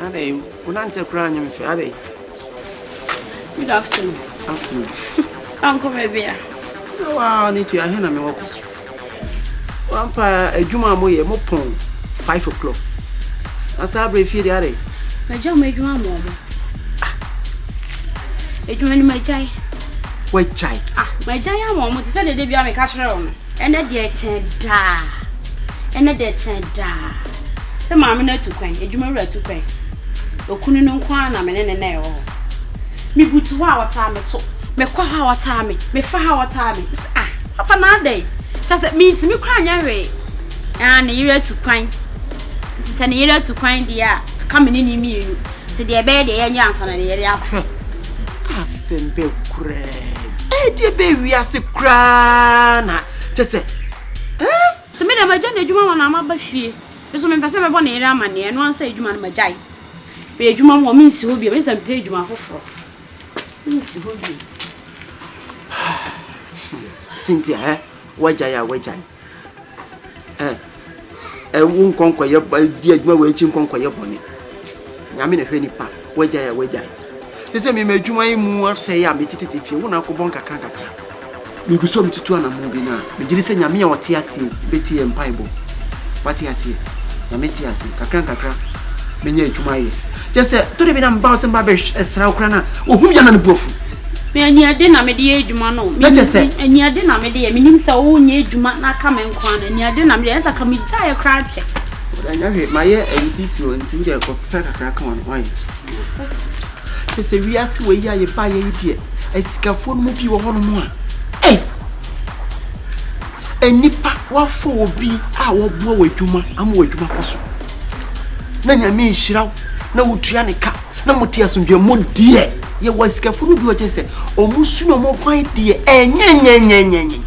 Ade, unante kranya me fe ade. Good afternoon. Afternoon. Uncle baby. Wow, need to ahena me work. Wampa ejuma mo ye mo pon 5 o'clock. Asa bre fi de ade. Na jam ejuma mo. Ejuma ni majai. Wai chai. Majai am mo ti say de bia me ka kire o no. Ene de cheda. Ene de cheda. Se maame na tukwan, ejuma wura tukwan. Okunu no nkwa na me ne na e ho. Me butu wa wata me to. Me kwa ha wata me. Me fa ha wata me. Papa na dey. Just me nti me kra nya hwe. Na yire tukwan. Nti se na yire tukwan dia, ka me ni mienu. Nti de be de ye nya ansa na yire aba. Asembe kure. De be wi ase kra na. Just Se me de maja na ejuma wana ma ba fie. So me pese me bo na yire amane no ansa ejuma na majai. Be ejuma mo mi nsi ho bia, me se pe ejuma foforo. Nsi ho bia. Cynthia, wajaya. Won konko ye di adwuma we chi konko ye bone. Nyame na hwe nipa, wajaya. Sese me madwuma yi mu ase ya metititi fie, wona ko bon kakra. Me guso mtutu ana mo bi na. Me giri se nyame ya wote ase, beti ye mpaibo. Wate ase. Nyame ti ase, kakra. Menye adwuma yi. Jese to de bi na mba se mba be esra okra na, ohum ya na ne bofu. Me ade na me de ejuma no. Me ade na me de, me nim se wo nye ejuma na ka me nkwa na ade na me de, esa ka me ja ye kra che. Anya hwe maye APC on ti de ko kakra ka won why. Jese wi ase we ya ye ba ye die. Esikafo no mu bi wo hono mu a. Enipa wafo obi a wo bo wadwuma am wadwuma koso. Na nyame nhiraw na wotua ne ka na moti asomdwe mo die ye wasikafo no bi o jese omusu no mo kwan die enyenyenyenyenyen.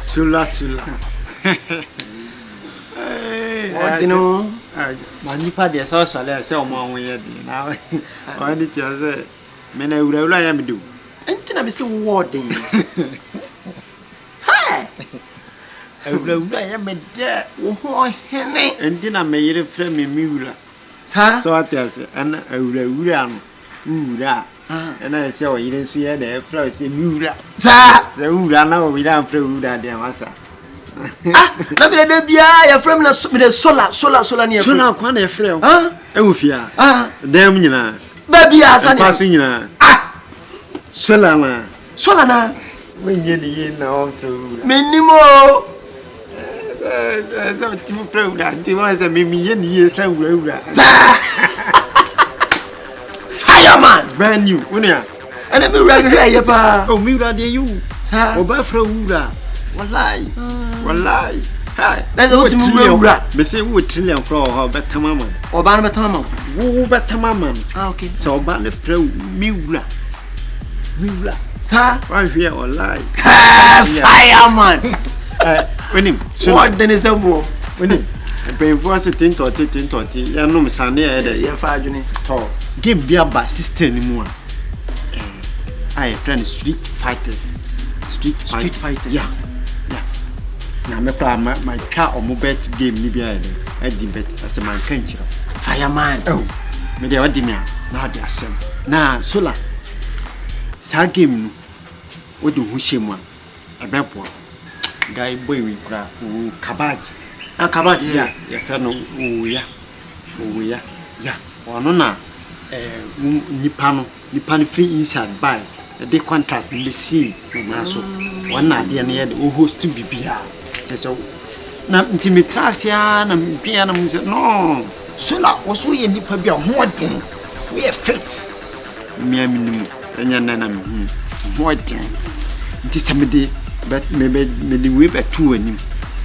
Sula. Odino manipa de so le se o mo anwo ye di na o ni chese me na ura ya me do entina me se warden. Ura ya me de wo hene entina me yire frɛ me miwura sa so atase ana ura no ura ana se o yire nso ye na frɛ se miwura sa se ura na o wira frɛ ura de amasa na me de bia ya frɛ me na solar ne ya solar kwa na ye frɛ o e wo fia dem nyina ba bia asa ne pasu nyina solar na wenye ni ye na o frɛ minimo so ti mo frɛ ura ti mo se me ye ni ye sa ura fireman brand new unia ana me ura hwe ye pa o mi ura de you sa o ba frɛ ura wallahi ha na zo ti mo ura me se wo trillion kro ho betama man oba na betama man wo betama man okay so oba ne frɛ mi ura sa wa hwe wallahi fireman wenim so what the nesembo wenim ben voice tinto ya no msane ya de ye fa adwene to game bia ba system ni mu a I friend street fighters yeah na me pra ma twa omo bet game ni bia de adi bet as man kan kira fireman me de wadi me na adi asem na solar sa game no wodi hu hyemu a ebebo guy boy we kra kabaji ya friend no ya ono na nipa no free inside buy the contract le see na so wana de na ye o host bibia so na ntimi class ya na bia na no so la wo so ye nipa bia ho den we fit mi aminimu enya na mi ho den nti samede but me the way betu anim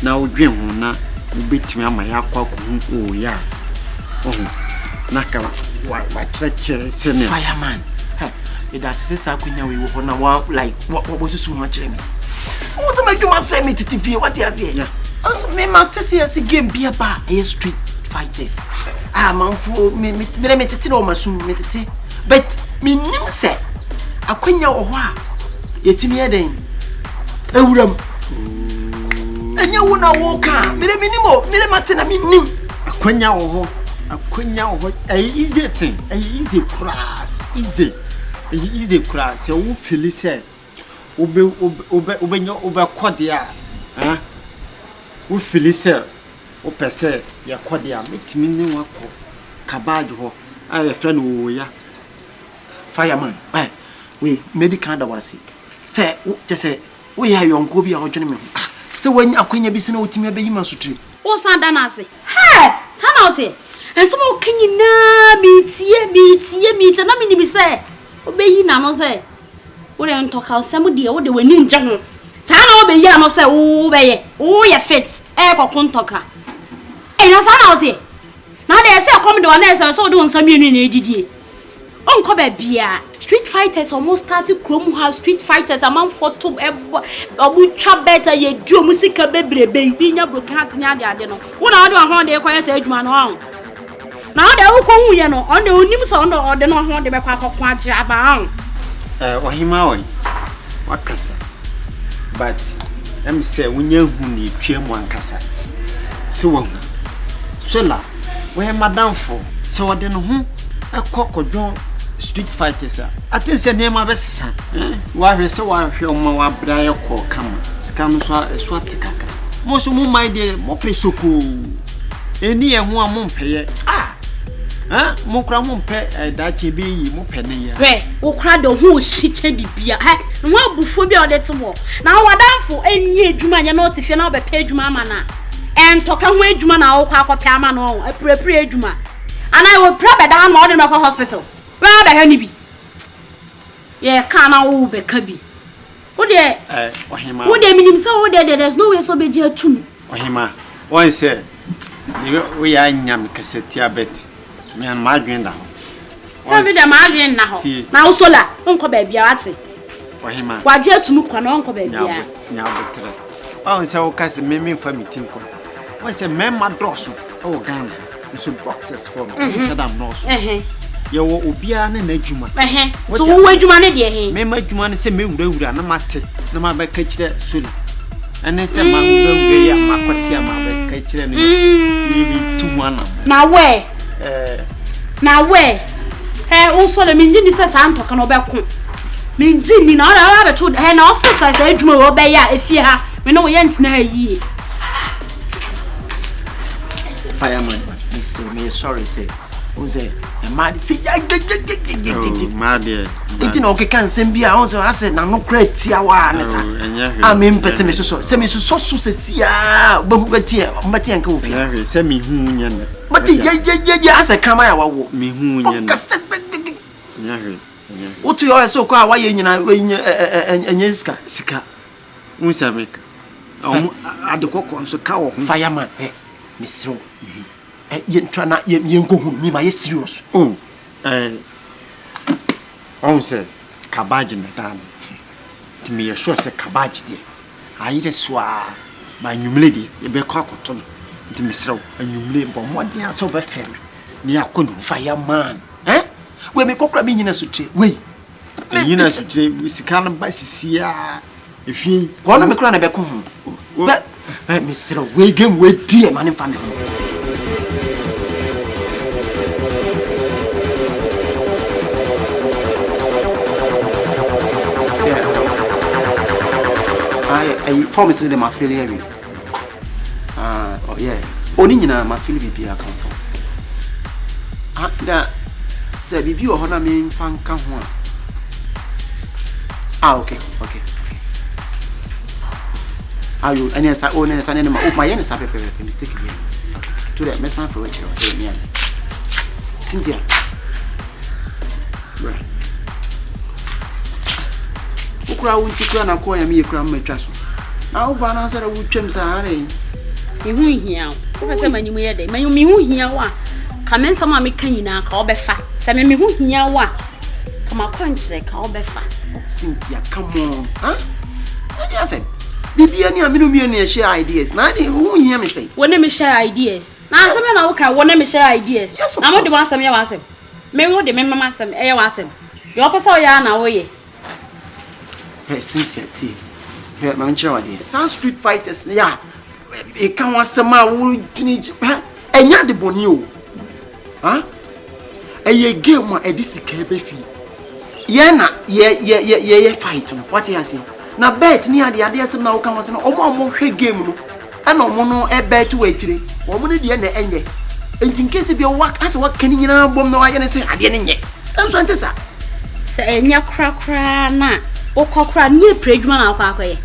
na wo dwen ho na wo betimi ama ya kwa ko hu o ya na ka wa chreche senior fireman it does say akunya we wo na wa like what susu ho kire me wo se madwuma say me titipie what you say also me ma tese as game bia ba e street fighters manfo me tete no masum me tete but me nim say akunya wo ho a yetimi eden ewuram una woka. Mire minimo, mire matena minim. Akwanya wo ho. Easy thing. Easy class. Easy class. You feel say. Ube kwadia. Wo feel say. O pese ya kwadia metimi ne wako. Kabaj ho. Aye friend wo ya. Fireman. We medical da wasi. Say, just say we have your uncle be a hodging me. So when you acquaint be seen with me, be you must treat. O Sandanasi. Hey, Sanote. And some more king na meet, and I mean, me say, obey you now, say. We don't talk how some dear, what they were ninja. Sano be ya no say, oh, you fit, echo contoka. And your son, now they say, come to an answer, so doing some union, did Uncle Bia, street fighters almost started Chrome House street fighters among 4 to a wood chop better ye do music baby being a broken heart in Yadino. What are you on the quiet age man on? Now they all come, you know, on the news on the order not on the back of Quajaba. Wahimawi, what cassa? But let me say, when you need one cassa. So, la, where Madame for? So I don't know who a cock or John. Street fighters I think the name of best son. Why so I feel more Brian call come scam swat kaka. Most of my dear Moppy so cool. Any one won't pay. Mokra won't pay that you be more penny. Where, who cried the whole shit be beer. No one before be all that tomorrow. Now, what done for any Juman, you know, if you're not a page mamma. And talk away Juman, I'll call a Pamano, a pre Juma. And I will prep down more than a hospital. Where the honey be? Yeah, can't all be cubby. What there? What they mean so there's no way so be dear to me. Ohima, one said, we are in Yam Cassetia bet. Me and Margaret now. Some of the margin now. Now, Sola, Uncle Baby, I say. Ohima, why dear to move on Uncle Baby? Now, oh, so cast a meme for me, Tinko. What's a man, my dorsal? Oh, Ghana, so boxes for me. Madame North. You will be an ejuma. So, where you manage here? Member Juman say, me, no matter, no matter catch that soon. And they say, my don't my quatia, my catch them. Maybe 2 1. Now, where? Hey, also the Minjin says I'm talking about. Minjin, not a rabbit to and also says, I drew obey ya if you have, we know we ain't near ye. Fireman, me sorry, say. Who's it? Mad, see, my dear. It's no can send me also. I said, no great Tiawa. I mean, pessimism, semi so sia, but send me who but yes, I come out me who what you are so called why you know and Yeska Sika Musabik. I do cock on so cow fireman, Miss Rowe. You try not you go home, me my serious. Oh, say, cabbage in the town. To me, a sure say cabbage dear. I eat a swar by new lady, a big cockle to Miss Rowe, and you live on what they are so bad friend. Near couldn't fireman. We make cock in a suit. Wait, you know, we see Carlin by Cia. If you want to make run a back home, but Miss Rowe, we game with dear man in family. I promise them my failure. Oh yeah. Only in my failure be a come from. That said, if you are honor me, fan come one. Okay. Are you? And yes, I own an animal. Oh, my youngest happy mistake again. To that mess for which you are saying, Cynthia. Right. Ukra won't you cry and acquire me a crown my trust. Now, Banasa would trim Sahara. You won't hear. What say, when you hear them, you mean here one. Come in, some mammy can you now call Beffa. Some me who hear one. Come a country, call Beffa. Cynthia, come on, huh? I said, Bibi and Yamino share ideas. Nothing who hear me say. When they share ideas. Now, some men okay, when they share ideas. Yes, I'm not the one some you ask him. Maybe what the member master, I ask him. Your pastor, Yana, way. Hey, Cynthia, tea. My child, some street fighters, yeah. e kan wasema wo tuni enya de boni o ha eye game a edisika be fi ye na ye fight no what you say na bet ni ade asem na wo kan wasema omo hwe game no ana omo no e bet wa tire omo ne de na enye enti nkese bi work as work kan nyina bom na wa ye ne se ade ne nye enso ntesa se enya krakra na okokra ne predwuma na akwaye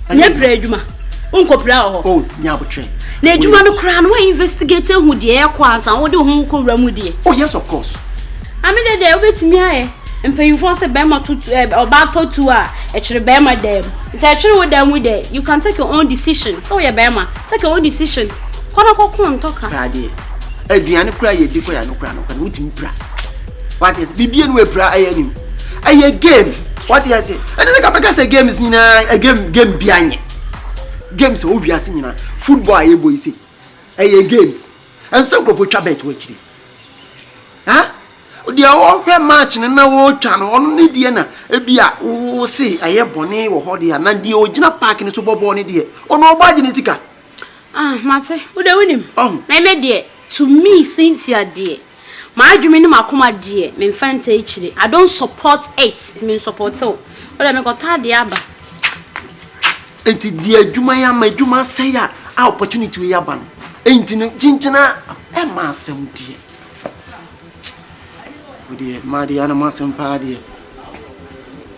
ne predwuma unkopra ho oh nya botre na edwuma no kra no investigate hu de e kwa ansa wo de hu ko wura mu de oh yes of course amede de obetimi aye mpanyufo se bema tutu oba totu a e kire bema dem nta e kire wo dem wo de you can take your own decision so ye bema take your own decision kona kokon toka ade aduane kura ye di ko ya no kura no kan wutimi pra what is bibie no e pra aye game what you say and the kapaka say games ni na game bianye games o wiase ni na football aye boy say games and so go for chabet wachiri ha dia wo hwe match na wo twa no ono ne die na ebia wo say aye bone wo ho dia na die ogina park ni so bobo ne die ono obaji ni tika mate wo de winim na me die to me Cynthia die my adwumi ni makoma die me mfanta ekire I don't support it me support it o le me kota de aba enti die adwuma ya ma adwuma say ya opportunity we ya ba no enti no chinchina e ma asem die we ma de ana ma asem pa de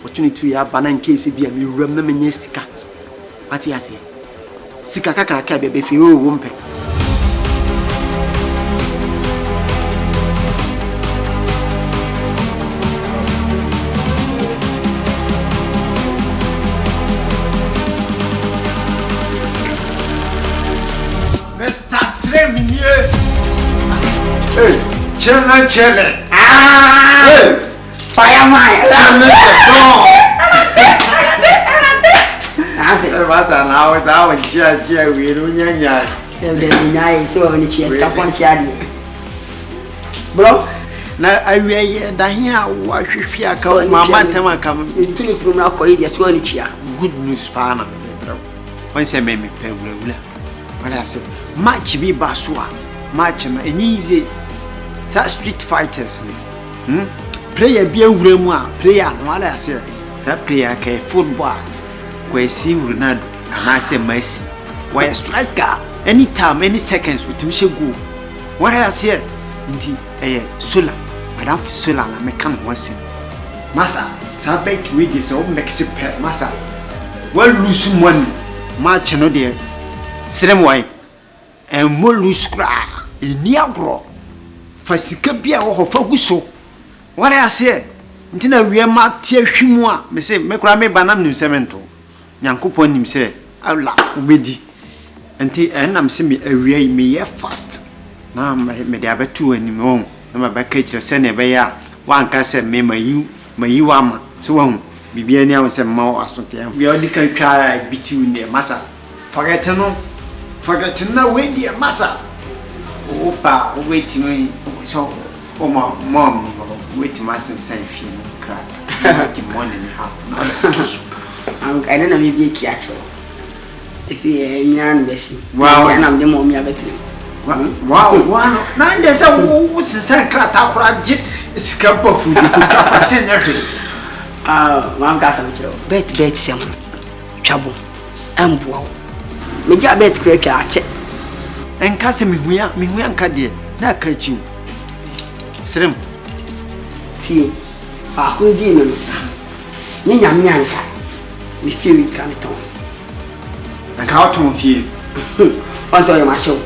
opportunity ya ba na in case bia me wram na menye sika ati ase sika kakra ka be fi o wo mpe Hey, chele. Hey, fireman. I said, "What's an hour? Our chair, we don't know." So many cheers. Stop on chair. Bro, now I wear the here. What if you come? Mama, tell me come. you took it from now for it. Yes, one chair. Good news, pana. When say me pay well. When I said match be basua, match na easy. Such street fighters, player be a wuremwa, player no I say. That player can football. Where see Ronaldo and I say Messi. Why a striker? Anytime, any seconds with him shall go. What I say? Indeed, solar. Madame Solar, I may come once. Massa, Sabate with this old Mexican Massa. Well, lose money. Match no dear. Same way. And more loose cry. In Niagara. For Sikabia or Foguso. What I say? Until we are marked here, Shimwa, me say, make Rame Banam New Cemento. Yankupon him say, I'll laugh with thee. Until I'm seeing a way me fast. Now, my diabetes two anymore. My back cage, send a bear. One can say, me, my you ama. So, Bibiania was a more as we are the try between the massa. Forget no way, dear massa. Opa, wait me. So, mom, wait, master, say, feel cry. Morning, half. I don't know maybe a catcher. If you are young, Bessie. Wow, and I'm the mom you have wow, one. Nine days a woods and sand cat up project. It's cup of food. I send everything. One got some bet some trouble. And wow. Major bet cracker check. And Cassim, we are Cadia. Not catch you. Slim. See, who demon? Nyanka. We feel it can turn. And how to feel? On sorry, my show.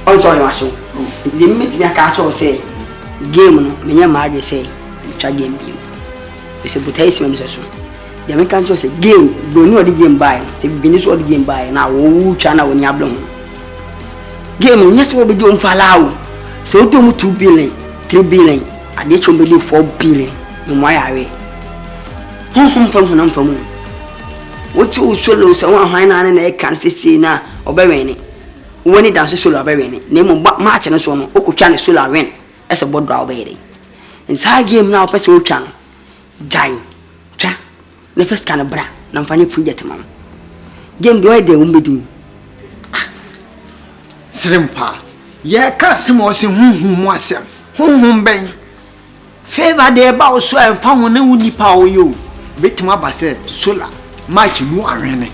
On sorry, my show. The minute me a catch or say, game, me and Margaret say, try game view. It's a potassium, so. The American say, game, don't know the game by. Say, finish all the game by now. Oh, China when you blown. Game, yes, will be doing for allow. So, do 2 billion, 3 billion. I did show me 4 billion in my area. From what's all solo so one high and I can't see now or burying it. When it does a solar burying it, name on March and so on, Okuchan solar rent as a board draw baby. Inside game now, Pessoa Chan. Dying. Cha, the first kind of bra, and funny free gentleman. Game do I they won't be doing. Srimpa. Ye ka simo se hunhum mo asem. Hunhum ben. Favor de ba so en fa won na woni pa wo yo. Betima ba se solar match mu ahwene.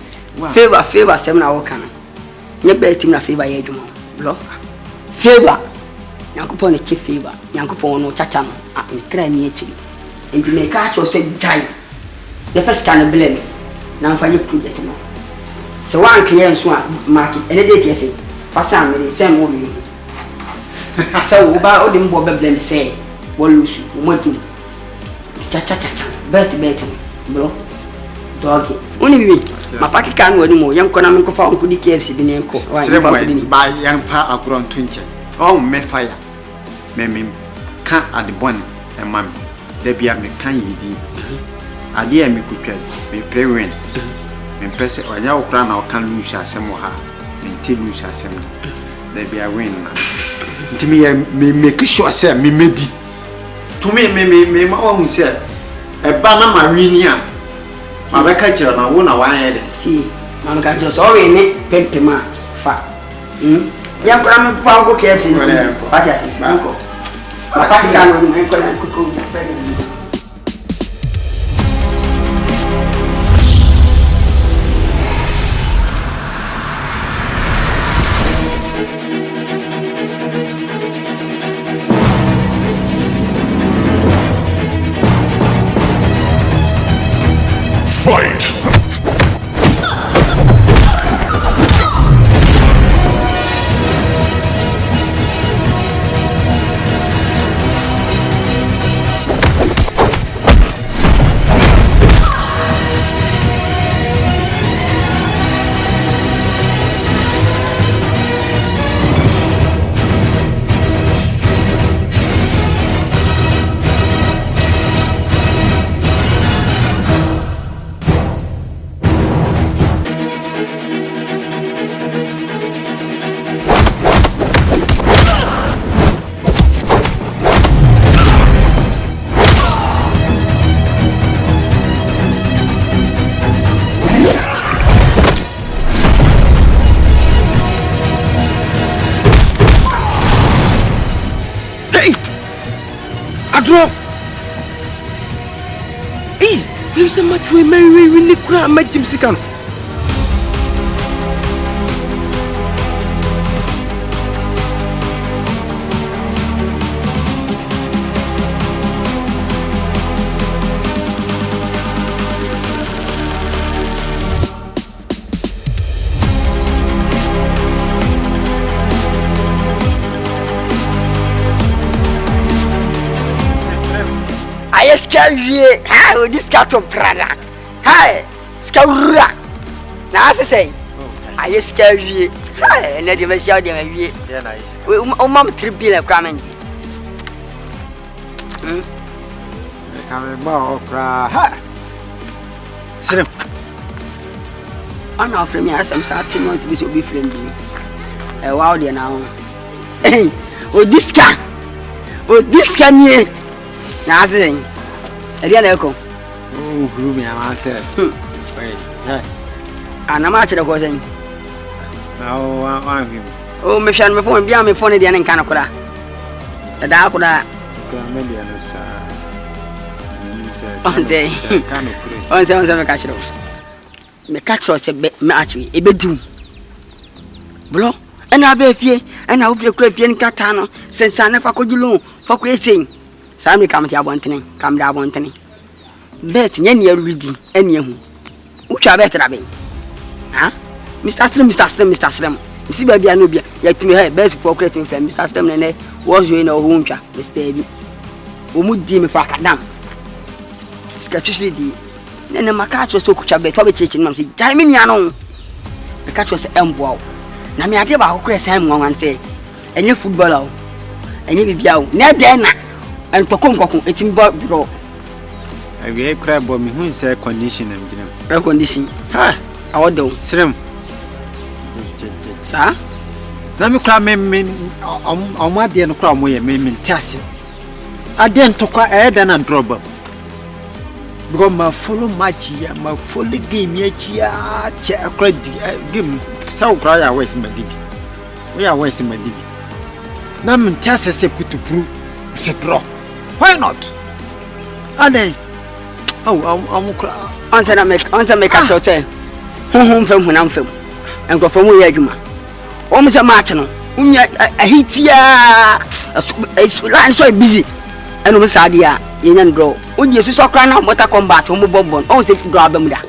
Favor sem na wo kana. Nye be tim na favor ye adwuma. Bro. Favor. Yankopon ne chief favor. Yankopon no chacha no. Ah, me kra ni echi. Enti me ka cho se jai. The first can blame. Na mfa ye project no. Se wan kye nso a market ene date yesi. Fa sam me sem wo mi. So uba odi mbo be blame say wo lusu wo matu. Chacha. Bet bro. Doggy. Oni bibi. Mapaki kan woni mo yam kona me ko fa on kudi KFC bi ne ko. Ba yan pa akron tunche. Oh me fire. Me kan adebon e mam. Da bia me kan yidi. Ade e me kutwa. Me prewen. Me pese onya okra na okan lusu asem ha. Me nti lusu asem. Da bia win na. Ntimi me make sure say me medi. To me ma won say e ba na ma wini a. Ma be ka jira na wo na wan ye de. Ti, ma ka jira so we ni pempema fa. Ya kura me fa ko KFC ni. Pati asi. Banko. Ma pa ka no me ko na ko pe. Fight! Hey, much we may really cry, my Jim Sikan. Hi, this cat of brother. Hi, Scaura. Now, as I say, I scare you. Hi, and let you shout them. Yeah, nice. Oh, Mom, 3 billion cramming. Coming more cry. Sit I'm not from me. I some certain ones which will be friendly. A wow, dear now. Hey, oh, this cat. Oh, this can ye. Now, saying. Eliana Eko. Oh, gloomy, I said. Wait, and I'm actually going. No, I'm him. Oh, Mission, my phone, beyond my phone, the end in Canada. The dark would I say, on 7 catch it. Me catch us a bit match me, a bit doom. Blow, and I'll be a fear, and I hope you're crazy and catano, since I never could you loan for quitting. Sammy come to your wanting, come down wanting. Bet any reading, any who. Which are better, Abby? Huh? Mr. Slim. You see, baby, I know, yet me her best for creating from Mr. Slim and was you in a home, Mr. Abby. Who would deem me for a dam? Sketchy, then my catch was so could have been teaching them, Jamie, I know. The catch was wow. Now, me, I give our crest ham one and say, and your footballer, and you be out, never. And Tokonko, it's in Bob draw. I will crab bomb me who say condition and dinner. Air condition. Ha! Our do. Slim. Sir? Let me cry me on my dear crowd way, me tassi. I didn't talk air than a drop up. Because my follow my chia, my fully game, ye chia, chair credit, give so cry away, my deep. We are wasting my dibi. Nam tell say put to prove say draw. Why not? Ade. I'm answer make a show say. Fam hunam fam. And go from where you ma. Say match no. Unya a hit ya. A so busy. And we sadia in and draw. Unya so cry now motor combat bonbon. Say draw them da.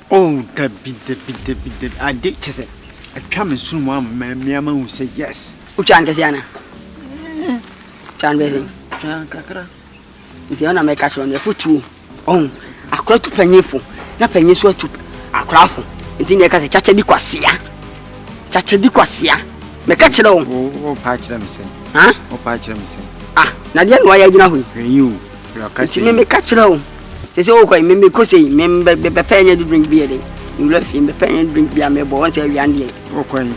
Oh, the bit. I did say. I come soon one man who say yes. Uchan Kasiana. Chan Basin. Chan Kakara. The honor make catch on your foot too. Oh, I cry to penny for. Not penny so to a craft. And think I can chacha di quasia. Chacha di quasia. Me catch it on. Oh, patch them say. Huh? Oh, patch them say. Ah, Nadia, why are you know? You are catching me catch it on. Say, oh, I may because remember the penny to drink beer. You left him the penny drink beer, my boy, say, Yandy. Oh, quite.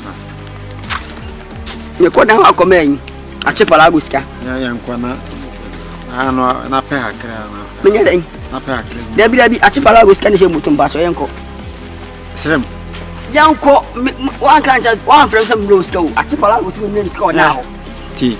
You call down our command. A chipalaguska. Young Quana. I know, not pay her crown. Meaning, there be a chipalagus can say Mutum Bato Yanko. Slim. Yanko, one can't just one from some blue school. A chipalagus will score now. Tea.